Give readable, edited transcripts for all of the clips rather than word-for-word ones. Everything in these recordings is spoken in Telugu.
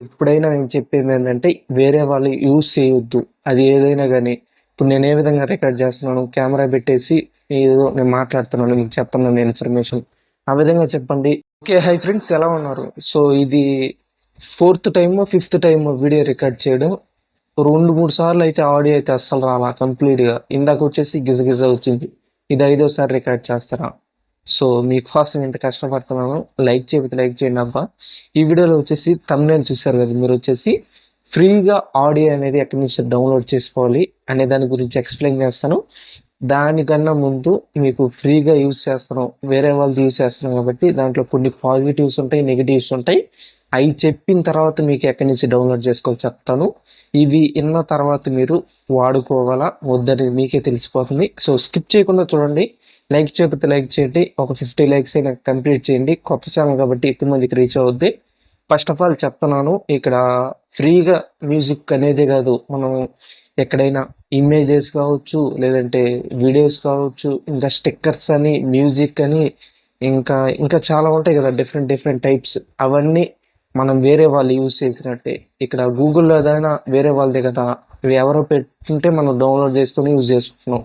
ఎప్పుడైనా నేను చెప్పేదేంటంటే, వేరే వాళ్ళు యూజ్ చేయొద్దు. అది ఏదైనా గానీ. ఇప్పుడు నేను ఏ విధంగా రికార్డ్ చేస్తున్నాను, కెమెరా పెట్టేసి ఏదో నేను మాట్లాడుతున్నాను, మీకు చెప్తున్నాను ఇన్ఫర్మేషన్. ఆ విధంగా చెప్పండి. ఓకే. హై ఫ్రెండ్స్, ఎలా ఉన్నారు? సో, ఇది ఫోర్త్ టైమో, ఫిఫ్త్ టైమో వీడియో రికార్డ్ చేయడం. 2, 3 సార్లు అయితే ఆడియో అయితే అస్సలు రాలా కంప్లీట్‌గా. ఇందాకొచ్చేసి గిజగిజ వచ్చింది. ఇది ఐదోసారి రికార్డ్ చేస్తున్నా. సో, మీకోసం ఇంత కష్టపడుతున్నాను. లైక్ చేయకపోతే లైక్ చేయండి అబ్బా! ఈ వీడియోలో వచ్చేసి థంబ్‌నెయిల్ చూసారు కదా! మీరొచ్చేసి ఫ్రీగా ఆడియో అనేది ఎక్కడి నుంచి డౌన్‌లోడ్ చేసుకోవాలి అనే దాని గురించి ఎక్స్‌ప్లెయిన్ చేస్తాను. దానికన్నా ముందు మీకు ఫ్రీగా యూజ్ చేస్తున్నాం. వేరే వాళ్ళది యూజ్ చేస్తున్నాం కాబట్టి దాంట్లో కొన్ని పాజిటివ్స్ ఉంటాయి, నెగెటివ్స్ ఉంటాయి. అయి చెప్పిన తర్వాత మీకు ఎక్కడి నుంచి డౌన్‌లోడ్ చేసుకోవాలో చెప్తాను. ఇవి ఇన్న తర్వాత మీరు వాడుకోవాలా? వద్దని మీకే తెలిసిపోతుంది. సో, స్కిప్ చేయకుండా చూడండి. లైక్ చేయకపోతే లైక్ చేయండి. ఒక 50 లైక్స్ అయినా కంప్లీట్ చేయండి. కొత్త ఛానల్ కాబట్టి ఎక్కువ మందికి రీచ్ అవుద్ది. ఫస్ట్ ఆఫ్ ఆల్ చెప్తున్నాను, ఇక్కడ ఫ్రీగా మ్యూజిక్ అనేదే కాదు. మనం ఎక్కడైనా ఇమేజెస్ కావచ్చు, లేదంటే వీడియోస్ కావచ్చు, ఇంకా స్టిక్కర్స్ అని, మ్యూజిక్ అని, ఇంకా ఇంకా చాలా ఉంటాయి కదా డిఫరెంట్ డిఫరెంట్ టైప్స్. అవన్నీ మనం వేరే వాళ్ళు యూజ్ చేసినట్టే. ఇక్కడ గూగుల్‌లో ఏదైనా వేరే వాళ్ళదే కదా! ఇవి ఎవరో పెట్టుంటే మనం డౌన్‌లోడ్ చేసుకొని యూజ్ చేసుకుంటున్నాం.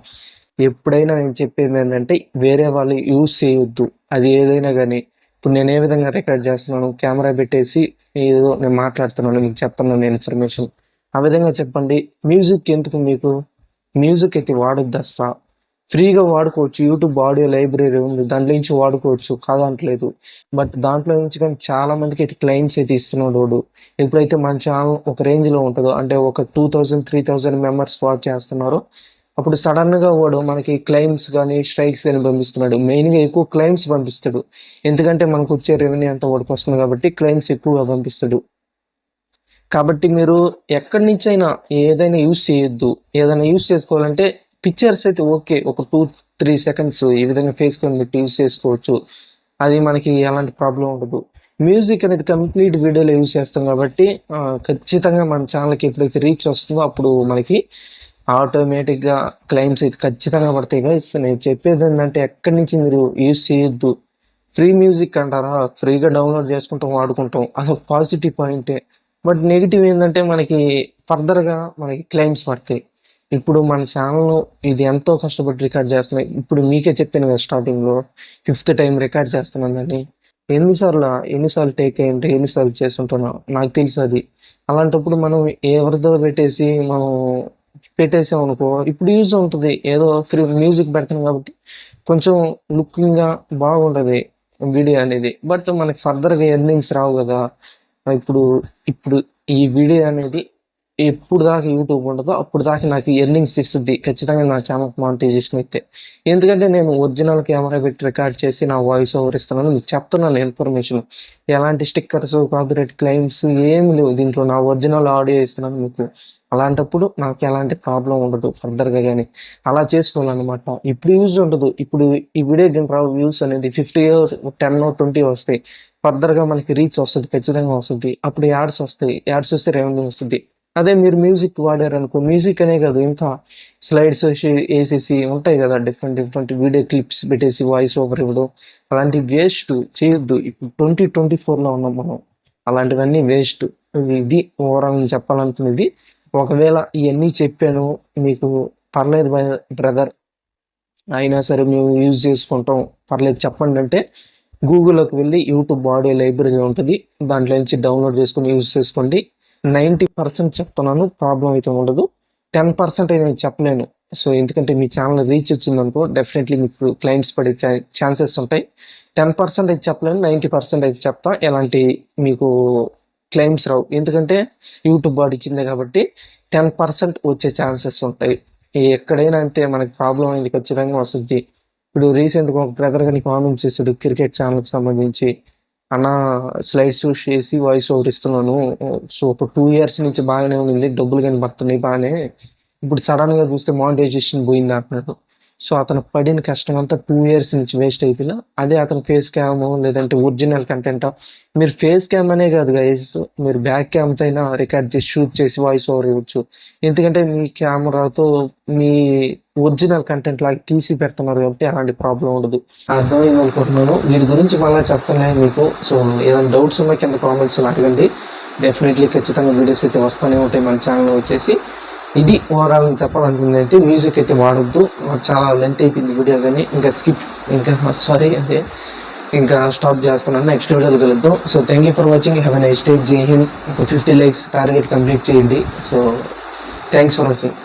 ఎప్పుడైనా నేను చెప్పేదేంటంటే, వేరే వాళ్ళు యూజ్ చేయొద్దు. అది ఏదైనా గానీ. ఇప్పుడు నేను ఏ విధంగా రికార్డ్ చేస్తున్నాను, కెమెరా పెట్టేసి ఏదో నేను మాట్లాడుతున్నాను, మీకు చెప్తున్నాను ఇన్ఫర్మేషన్. ఆ విధంగా చెప్పండి. మ్యూజిక్ ఎందుకు మీకు? మ్యూజిక్ అయితే వాడొద్దసల. ఫ్రీగా వాడుకోవచ్చు. యూట్యూబ్ ఆడియో లైబ్రరీ ఉంది. దాంట్లో నుంచి వాడుకోవచ్చు. కాదనట్లేదు. బట్ దాంట్లో నుంచి కానీ చాలా మందికైతే క్లెయిమ్స్ అయితే ఇస్తున్నాడు వాడు. ఎప్పుడైతే మన ఛానల్ ఒక రేంజ్‌లో ఉంటదో, అంటే ఒక 2000, 3000 మెంబర్స్ వాచ్ చేస్తున్నారో, అప్పుడు సడన్‌గా వాడు మనకి క్లెయిమ్స్ గాని, స్ట్రైక్స్ గాని పంపిస్తున్నాడు. మెయిన్‌గా ఎక్కువ క్లెయిమ్స్ పంపిస్తాడు. ఎందుకంటే మనకొచ్చే రెవెన్యూ అంతా వాడికొస్తుంది కాబట్టి క్లెయిమ్స్ ఎక్కువగా పంపిస్తాడు. కాబట్టి మీరు ఎక్కడి నుంచైనా ఏదైనా యూజ్ చేయొద్దు. ఏదైనా యూజ్ చేసుకోవాలంటే పిక్చర్స్ అయితే ఓకే. ఒక 2, 3 సెకండ్స్ ఈ విధంగా ఫేస్ క్యామ్ పెట్టి యూజ్ చేసుకోవచ్చు. అది మనకి ఎలాంటి ప్రాబ్లమ్ ఉండదు. మ్యూజిక్ అనేది కంప్లీట్ వీడియోలో యూజ్ చేస్తాం కాబట్టి ఖచ్చితంగా మన ఛానల్‌కి ఎప్పుడైతే రీచ్ వస్తుందో అప్పుడు మనకి ఆటోమేటిక్‌గా క్లెయిమ్స్ అయితే ఖచ్చితంగా పడతాయి గైస్. నేను చెప్పేదేంటంటే ఎక్కడి నుంచి మీరు యూజ్ చేయొద్దు. ఫ్రీ మ్యూజిక్ అంటారా? ఫ్రీగా డౌన్‌లోడ్ చేసుకుంటాం, వాడుకుంటాం. అదొక పాజిటివ్ పాయింటే. బట్ నెగెటివ్ ఏందంటే మనకి ఫర్దర్‌గా మనకి క్లెయిమ్స్ పడతాయి. ఇప్పుడు మన ఛానెల్‌లో ఇది ఎంతో కష్టపడి రికార్డ్ చేస్తున్నా. ఇప్పుడు మీకే చెప్పాను కదా స్టార్టింగ్‌లో ఫిఫ్త్ టైమ్ రికార్డ్ చేస్తున్నానని. ఎన్ని సార్లు టేక్ అయ్యుంటే ఎన్ని సార్లు చేసుంటానో నాకు తెలుసు అది. అలాంటప్పుడు మనం ఎవరిదో పెట్టేసామనుకో ఇప్పుడు యూజ్ ఉంటది. ఏదో ఫ్రీ మ్యూజిక్ పెడుతున్నాం కాబట్టి కొంచెం లుకింగ్‌గా బాగుంటది వీడియో అనేది. బట్ మనకి ఫర్దర్‌గా ఎర్నింగ్స్ రావు గదా! ఇప్పుడు ఇప్పుడు ఈ వీడియో అనేది ఎప్పుడు దాకా యూట్యూబ్ ఉంటదో అప్పుడు దాకా నాకు ఎర్నింగ్స్ ఇస్తది. ఖచ్చితంగా నా ఛానెల్‌కి మానిటైజేషన్ అయితే. ఎందుకంటే నేను ఒరిజినల్ కెమెరా పెట్టి రికార్డ్ చేసి నా వాయిస్ ఓవర్ ఇస్తున్నాను. మీకు చెప్తున్నాను ఇన్ఫర్మేషన్. ఎలాంటి స్టిక్కర్స్, కాపీరైట్ క్లెయిమ్స్ ఏమి లేవు. దీంట్లో నా ఒరిజినల్ ఆడియో ఇస్తున్నాను మీకు. అలాంటప్పుడు నాకు ఎలాంటి ప్రాబ్లమ్ ఉండదు ఫర్దర్‌గా గాని. అలా చేసుకోవాలనమాట. ఇప్పుడు యూజ్ ఉండదు. ఇప్పుడు ఈ వీడియోకి రావు వ్యూస్ అనేది 50 10 20 వస్తాయి. ఫర్దర్‌గా మనకి రీచ్ వస్తది. ఖచ్చితంగా వస్తది. అప్పుడు యాడ్స్ వస్తాయి. యాడ్స్ వస్తే రెవెన్యూ వస్తది. అదే మీరు మ్యూజిక్ వాడారనుకో, మ్యూజిక్ అనే కాదు ఇంకా స్లైడ్స్ ఏసేసి ఉంటాయి కదా! డిఫరెంట్ డిఫరెంట్ వీడియో క్లిప్స్ పెట్టేసి వాయిస్ ఓవర్ ఇవ్వడం. అలాంటివి వేస్ట్ చేయొద్దు. ఇప్పుడు 2024లో ఉన్నాం మనం. అలాంటివన్నీ వేస్ట్. ఇది ఓవరాల్ నేను చెప్పాలనుకున్నది. ఒకవేళ ఇయన్నీ చెప్పాను మీకు పర్లేదు బ్రదర్ అయినా సరే మేము యూజ్ చేసుకుంటాం. పర్లేదు చెప్పండంటే గూగుల్‌లోకి వెళ్లి యూట్యూబ్ ఆడియో లైబ్రరీ ఉంటది. దాంట్లో నుంచి డౌన్‌లోడ్ చేసుకొని యూజ్ చేసుకోండి. 90% చెప్తున్నాను. ప్రాబ్లమ్ అయితే ఉండదు. 10% నేను చెప్పలేను. సో, ఎందుకంటే మీ ఛానెల్ రీచ్ వచ్చిందనుకో డెఫినెట్‌లీ మీకు క్లెయిమ్స్ పడే ఛాన్సెస్ ఉంటాయి. 10% అయితే చెప్పలేను. 90% అయితే చెప్తా. ఎలాంటి మీకు క్లెయిమ్స్ రావు. ఎందుకంటే యూట్యూబ్ వాడు ఇచ్చిందే కాబట్టి 10% వచ్చే ఛాన్సెస్ ఉంటాయి. ఎక్కడైనా అంతే మనకి ప్రాబ్లమ్ అనేది ఖచ్చితంగా వస్తది. ఇప్పుడు రీసెంట్‌గా ఒక బ్రదర్ గాని కామెంట్ చేసాడు క్రికెట్ ఛానెల్‌కి సంబంధించి. అన్నా స్లైడ్స్ యూజ్ చేసి వాయిస్ ఓవర్ ఇస్తున్నాను. సో, ఒక 2 ఇయర్స్ నుంచి బాగానే ఉంది. డబ్బులు గాని పడుతున్నాయి బానే. ఇప్పుడు సడెన్‌గా చూస్తే మానిటైజేషన్ పోయింది అంటున్నాడు. సో, అతను పడిన కష్టం అంతా 2 ఇయర్స్ నుంచి వేస్ట్ అయిపోయినా, అదే అతను ఫేస్ క్యామో లేదంటే ఒరిజినల్ కంటెంటో మీరు ఫేస్ క్యామ్ అనే కాదు గైస్. మీరు బ్యాక్ క్యామ్‌తో అయినా రికార్డ్ చేసి, షూట్ చేసి వాయిస్ ఓవర్ ఇవ్వచ్చు. ఎందుకంటే మీ కెమెరాతో మీ ఒరిజినల్ కంటెంట్ లాగా తీసి పెడుతున్నారు కాబట్టి అలాంటి ప్రాబ్లమ్ ఉండదు. అర్థమైందనుకుంటున్నాను. వీటి గురించి మళ్ళా చెప్తాను మీకు. సో, ఏదైనా డౌట్స్ ఉన్నా కింద కామెంట్స్‌లో అడగండి. డెఫినెట్లీ ఖచ్చితంగా వీడియోస్ అయితే వస్తూనే ఉంటాయి మన ఛానల్లో వచ్చేసి. ఇది ఓవరాల్ చెప్పాలనుకుంది అయితే మ్యూజిక్ అయితే వాడొద్దు, చాలా లెంత్ అయిపోయింది వీడియో కానీ, ఇంకా సారీ అదే ఇంకా స్టాప్ చేస్తున్నాను. నెక్స్ట్ వీడియోలో కలుద్దాం. So thank you for watching, have a nice day. జై హింద్. 50 లైక్స్ టార్గెట్ కంప్లీట్ చేయండి. So thanks for watching.